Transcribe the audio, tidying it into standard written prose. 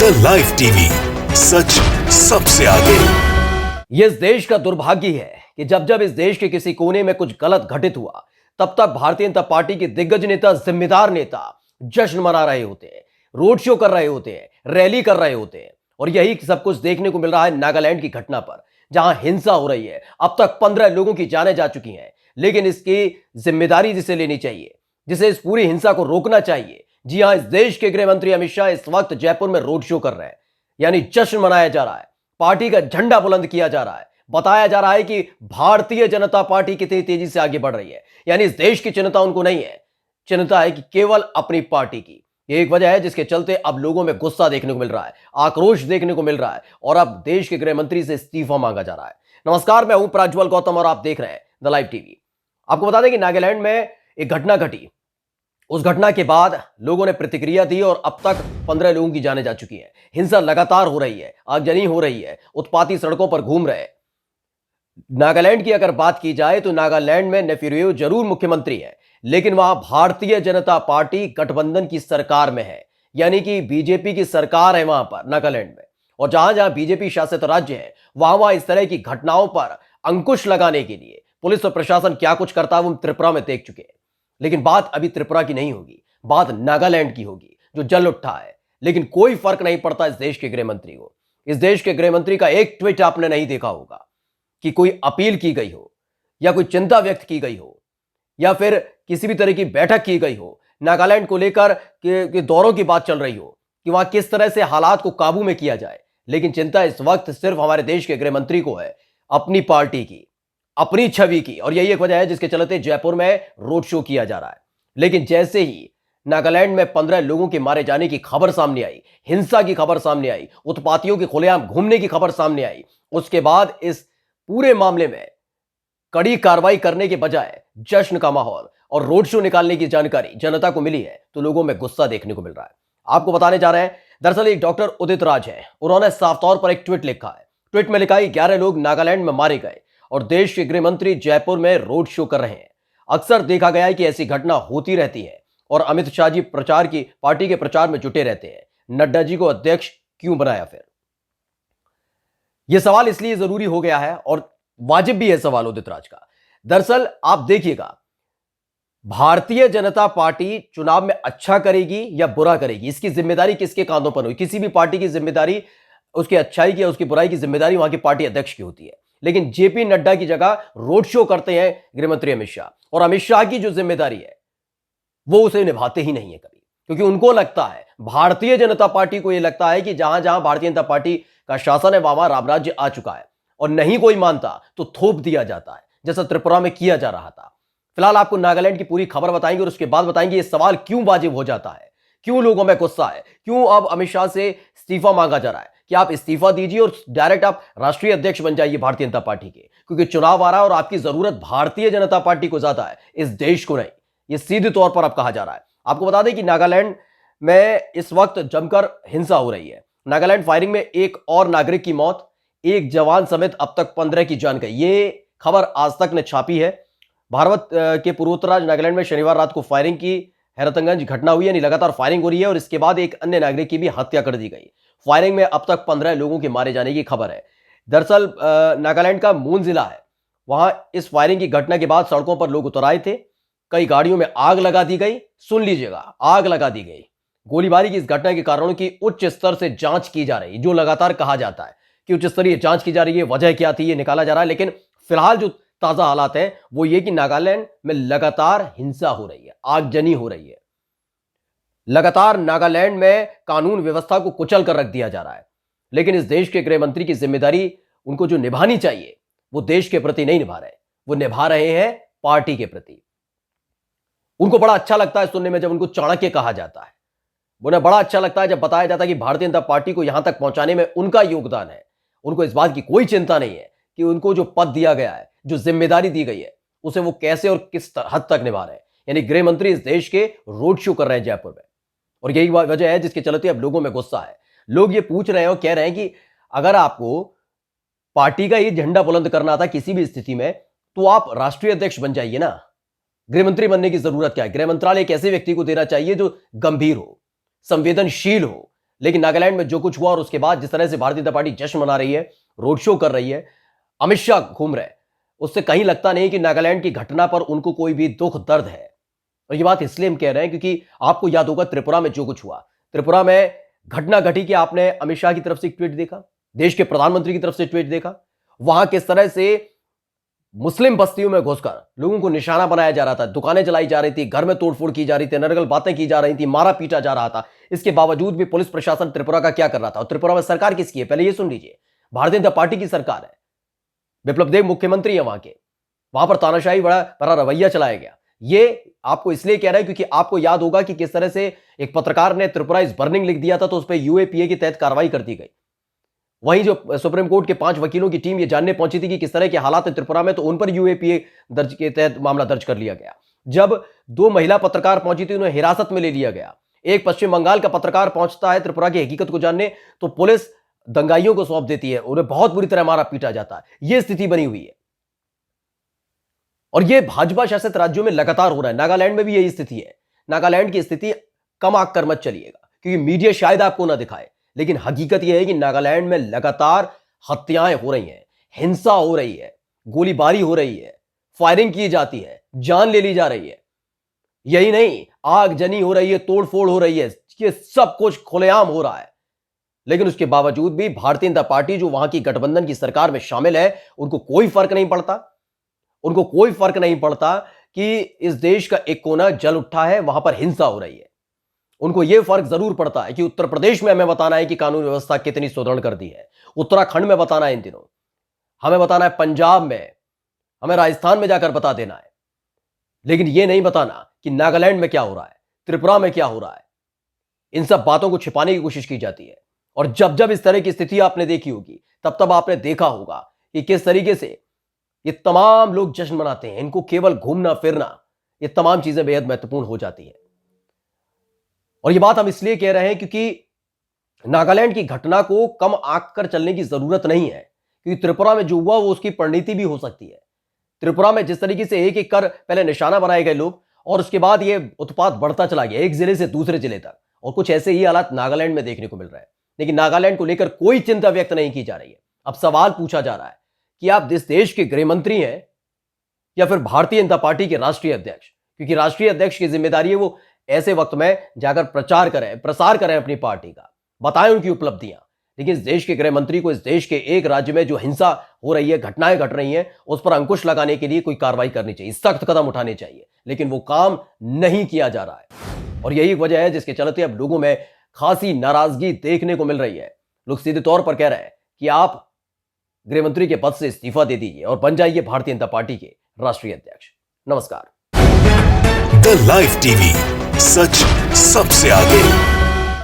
The live TV, सच सबसे आगे। ये इस देश का दुर्भाग्य है कि जब जब इस देश के किसी कोने में कुछ गलत घटित हुआ, तब तक भारतीय जनता पार्टी के दिग्गज नेता, जिम्मेदार नेता जश्न मना रहे होते हैं, रोड शो कर रहे होते हैं, रैली कर रहे होते हैं। और यही सब कुछ देखने को मिल रहा है नागालैंड की घटना पर, जहां हिंसा हो रही है। अब तक 15 लोगों की जानें जा चुकी हैं, लेकिन इसकी जिम्मेदारी जिसे लेनी चाहिए, जिसे इस पूरी हिंसा को रोकना चाहिए। जी हां, इस देश के गृह मंत्री अमित शाह इस वक्त जयपुर में रोड शो कर रहे हैं, यानी जश्न मनाया जा रहा है, पार्टी का झंडा बुलंद किया जा रहा है, बताया जा रहा है कि भारतीय जनता पार्टी कितनी तेजी से आगे बढ़ रही है। यानी इस देश की चिंता उनको नहीं है, चिंता है कि केवल अपनी पार्टी की। यह एक वजह है जिसके चलते अब लोगों में गुस्सा देखने को मिल रहा है, आक्रोश देखने को मिल रहा है, और अब देश के गृह मंत्री से इस्तीफा मांगा जा रहा है। नमस्कार, मैं हूं प्रज्वल गौतम और आप देख रहे हैं द लाइव टीवी। आपको बता दें कि नागालैंड में एक घटना घटी। उस घटना के बाद लोगों ने प्रतिक्रिया दी और अब तक 15 लोगों की जानें जा चुकी हैं। हिंसा लगातार हो रही है, आगजनी हो रही है, उत्पाती सड़कों पर घूम रहे हैं। नागालैंड की अगर बात की जाए तो नागालैंड में नेफिरियो जरूर मुख्यमंत्री है, लेकिन वहां भारतीय जनता पार्टी गठबंधन की सरकार में है, यानी कि बीजेपी की सरकार है वहां पर नागालैंड में। और जहां जहां बीजेपी शासित राज्य है, वहां वहां इस तरह की घटनाओं पर अंकुश लगाने के लिए पुलिस और प्रशासन क्या कुछ करता है वो हम त्रिपुरा में देख चुके हैं। लेकिन बात अभी त्रिपुरा की नहीं होगी, बात नागालैंड की होगी, जो जल उठा है। लेकिन कोई फर्क नहीं पड़ता इस देश के गृह मंत्री को। इस देश के गृह मंत्री का एक ट्वीट आपने नहीं देखा होगा कि कोई अपील की गई हो, या कोई चिंता व्यक्त की गई हो, या फिर किसी भी तरह की बैठक की गई हो नागालैंड को लेकर कि दौरों की बात चल रही हो कि वहां किस तरह से हालात को काबू में किया जाए। लेकिन चिंता इस वक्त सिर्फ हमारे देश के गृह मंत्री को है, अपनी पार्टी की, अपनी छवि की। और यही एक वजह है जिसके चलते जयपुर में रोड शो किया जा रहा है। लेकिन जैसे ही नागालैंड में 15 लोगों के मारे जाने की खबर सामने आई, हिंसा की खबर सामने आई, उत्पातियों के खुलेआम घूमने की खबर सामने आई, उसके बाद इस पूरे मामले में कड़ी कार्रवाई करने के बजाय जश्न का माहौल और रोड शो निकालने की जानकारी जनता को मिली है, तो लोगों में गुस्सा देखने को मिल रहा है। आपको बताने जा रहे हैं, दरअसल एक डॉक्टर उदित राज है, उन्होंने साफ तौर पर एक ट्वीट लिखा है। ट्वीट में लिखा है 11 लोग नागालैंड में मारे गए और देश के गृह मंत्री जयपुर में रोड शो कर रहे हैं। अक्सर देखा गया है कि ऐसी घटना होती रहती है और अमित शाह जी पार्टी के प्रचार में जुटे रहते हैं। नड्डा जी को अध्यक्ष क्यों बनाया फिर? यह सवाल इसलिए जरूरी हो गया है और वाजिब भी है सवाल उदित राज का। दरअसल आप देखिएगा, भारतीय जनता पार्टी चुनाव में अच्छा करेगी या बुरा करेगी, इसकी जिम्मेदारी किसके कांधों पर हुई? किसी भी पार्टी की जिम्मेदारी, उसकी अच्छाई की या उसकी बुराई की जिम्मेदारी वहां की पार्टी अध्यक्ष की होती है। लेकिन जेपी नड्डा की जगह रोड शो करते हैं गृहमंत्री अमित शाह, और अमित शाह की जो जिम्मेदारी है वो उसे निभाते ही नहीं है कभी, क्योंकि उनको लगता है, भारतीय जनता पार्टी को यह लगता है कि जहां जहां भारतीय जनता पार्टी का शासन है वहां राम राज्य आ चुका है, और नहीं कोई मानता तो थोप दिया जाता है, जैसा त्रिपुरा में किया जा रहा था। फिलहाल आपको नागालैंड की पूरी खबर बताएंगे और उसके बाद बताएंगे ये सवाल क्यों वाजिब हो जाता है, क्यों लोगों में गुस्सा है, क्यों अब अमित शाह से इस्तीफा मांगा जा रहा है कि आप इस्तीफा दीजिए और डायरेक्ट आप राष्ट्रीय अध्यक्ष बन जाइए भारतीय जनता पार्टी के, क्योंकि चुनाव आ रहा है और आपकी जरूरत भारतीय जनता पार्टी को ज्यादा है, इस देश को नहीं। यह सीधे तौर पर अब कहा जा रहा है। आपको बता दें कि नागालैंड में इस वक्त जमकर हिंसा हो रही है। नागालैंड फायरिंग में एक और नागरिक की मौत, एक जवान समेत अब तक 15 की जान गई। ये खबर आज तक ने छापी है। भारत के पूर्वोत्तराज नागालैंड में शनिवार रात को फायरिंग की हैरतअंगेज घटना हुई, यानी लगातार फायरिंग हो रही है और इसके बाद एक अन्य नागरिक की भी हत्या कर दी गई। फायरिंग में अब तक 15 लोगों के मारे जाने की खबर है। दरअसल नागालैंड का मून जिला है, वहां इस फायरिंग की घटना के बाद सड़कों पर लोग उतर आए थे। कई गाड़ियों में आग लगा दी गई, सुन लीजिएगा, आग लगा दी गई। गोलीबारी की इस घटना के कारणों की उच्च स्तर से जांच की जा रही, जो लगातार कहा जाता है कि उच्च स्तरीय जांच की जा रही है। वजह क्या थी ये निकाला जा रहा है, लेकिन फिलहाल जो ताजा हालात हैं वो ये कि नागालैंड में लगातार हिंसा हो रही है, आगजनी हो रही है। लगातार नागालैंड में कानून व्यवस्था को कुचल कर रख दिया जा रहा है। लेकिन इस देश के गृह मंत्री की जिम्मेदारी उनको जो निभानी चाहिए वो देश के प्रति नहीं निभा रहे, वो निभा रहे हैं पार्टी के प्रति। उनको बड़ा अच्छा लगता है सुनने में जब उनको चाणक्य कहा जाता है, उन्हें बड़ा अच्छा लगता है जब बताया जाता है कि भारतीय जनता पार्टी को यहां तक पहुंचाने में उनका योगदान है। उनको इस बात की कोई चिंता नहीं है कि उनको जो पद दिया गया है, जो जिम्मेदारी दी गई है, उसे वो कैसे और किस हद तक निभा रहे हैं। यानी गृह मंत्री इस देश के रोड शो कर रहे हैं जयपुर में, और यही वजह है जिसके चलते अब लोगों में गुस्सा है। लोग ये पूछ रहे हैं और कह रहे हैं कि अगर आपको पार्टी का ही झंडा बुलंद करना था किसी भी स्थिति में, तो आप राष्ट्रीय अध्यक्ष बन जाइए ना। गृह मंत्री बनने की जरूरत क्या है? गृह मंत्रालय एक ऐसे व्यक्ति को देना चाहिए जो गंभीर हो, संवेदनशील हो, लेकिन नागालैंड में जो कुछ हुआ और उसके बाद जिस तरह से भारतीय जनता पार्टी जश्न मना रही है, रोड शो कर रही है, अमित शाह घूम रहे हैं, उससे कहीं लगता नहीं कि नागालैंड की घटना पर उनको कोई भी दुख दर्द है। और ये बात इसलिए हम कह रहे हैं क्योंकि आपको याद होगा त्रिपुरा में जो कुछ हुआ, त्रिपुरा में घटना घटी कि आपने अमित शाह की तरफ से एक ट्वीट देखा, देश के प्रधानमंत्री की तरफ से ट्वीट देखा, वहां किस तरह से मुस्लिम बस्तियों में घुसकर लोगों को निशाना बनाया जा रहा था, दुकानें जलाई जा रही थी, घर में तोड़फोड़ की जा रही थी, नरगल बातें की जा रही थी, मारा पीटा जा रहा था। इसके बावजूद भी पुलिस प्रशासन त्रिपुरा का क्या कर रहा था? और त्रिपुरा में सरकार किसकी है? पहले ये सुन लीजिए, भारतीय जनता पार्टी की सरकार है, बिप्लब देब मुख्यमंत्री है वहां के। वहां पर तानाशाही बड़ा रवैया चलाया गया। ये आपको इसलिए कह रहा है क्योंकि आपको याद होगा कि किस तरह से एक पत्रकार ने त्रिपुरा इज बर्निंग लिख दिया था, तो उस पर यूएपीए के तहत कार्रवाई कर दी गई। वहीं जो सुप्रीम कोर्ट के 5 वकीलों की टीम ये जानने पहुंची थी कि किस तरह के हालात है त्रिपुरा में, तो उन पर यूएपीए दर्ज के तहत मामला दर्ज कर लिया गया। जब 2 महिला पत्रकार पहुंची थी, उन्हें हिरासत में ले लिया गया। एक पश्चिम बंगाल का पत्रकार पहुंचता है त्रिपुरा की हकीकत को जानने, तो पुलिस दंगाइयों को सौंप देती है, उन्हें बहुत बुरी तरह मारा पीटा जाता है। यह स्थिति बनी हुई है और यह भाजपा शासित राज्यों में लगातार हो रहा है। नागालैंड में भी यही स्थिति है। नागालैंड की स्थिति कम आंक कर मत चलिएगा, क्योंकि मीडिया शायद आपको ना दिखाए, लेकिन हकीकत यह है कि नागालैंड में लगातार हत्याएं हो रही हैं, हिंसा हो रही है, गोलीबारी हो रही है, फायरिंग की जाती है, जान ले ली जा रही है। यही नहीं, आगजनी हो रही है, तोड़फोड़ हो रही है, ये सब कुछ खुलेआम हो रहा है। लेकिन उसके बावजूद भी भारतीय जनता पार्टी जो वहां की गठबंधन की सरकार में शामिल है, उनको कोई फर्क नहीं पड़ता। उनको कोई फर्क नहीं पड़ता कि इस देश का एक कोना जल उठा है, वहां पर हिंसा हो रही है। उनको यह फर्क जरूर पड़ता है कि उत्तर प्रदेश में हमें बताना है कि कानून व्यवस्था कितनी सुदृढ़ कर दी है, उत्तराखंड में बताना है, इन दिनों हमें बताना है, पंजाब में, हमें राजस्थान में जाकर बता देना है। लेकिन यह नहीं बताना कि नागालैंड में क्या हो रहा है, त्रिपुरा में क्या हो रहा है। इन सब बातों को छिपाने की कोशिश की जाती है। और जब जब इस तरह की स्थिति आपने देखी होगी, तब तब आपने देखा होगा कि किस तरीके से ये तमाम लोग जश्न मनाते हैं। इनको केवल घूमना फिरना, ये तमाम चीजें बेहद महत्वपूर्ण हो जाती है। और ये बात हम इसलिए कह रहे हैं क्योंकि नागालैंड की घटना को कम आंक कर चलने की जरूरत नहीं है, क्योंकि त्रिपुरा में जो हुआ वो उसकी परिणति भी हो सकती है। त्रिपुरा में जिस तरीके से एक एक कर पहले निशाना बनाए गए लोग, और उसके बाद ये उत्पात बढ़ता चला गया एक जिले से दूसरे जिले तक, और कुछ ऐसे ही हालात नागालैंड में देखने को मिल रहे हैं। लेकिन नागालैंड को लेकर कोई चिंता व्यक्त नहीं की जा रही है। अब सवाल पूछा जा रहा है कि आप इस देश के गृह मंत्री हैं या फिर भारतीय जनता पार्टी के राष्ट्रीय अध्यक्ष, क्योंकि राष्ट्रीय अध्यक्ष की जिम्मेदारी है वो ऐसे वक्त में जाकर प्रचार करें, प्रसार करें अपनी पार्टी का, बताएं उनकी उपलब्धियां। लेकिन इस देश के गृह मंत्री को इस देश के एक राज्य में जो हिंसा हो रही है, घटनाएं घट रही हैं, उस पर अंकुश लगाने के लिए कोई कार्रवाई करनी चाहिए, सख्त कदम उठाने चाहिए। लेकिन वो काम नहीं किया जा रहा है और यही वजह है जिसके चलते अब लोगों में खासी नाराजगी देखने को मिल रही है। लोग सीधे तौर पर कह रहे हैं कि आप गृह मंत्री के पद से इस्तीफा दे दीजिए और बन जाइए भारतीय जनता पार्टी के राष्ट्रीय अध्यक्ष। नमस्कार। द लाइव टीवी, सच सबसे आगे।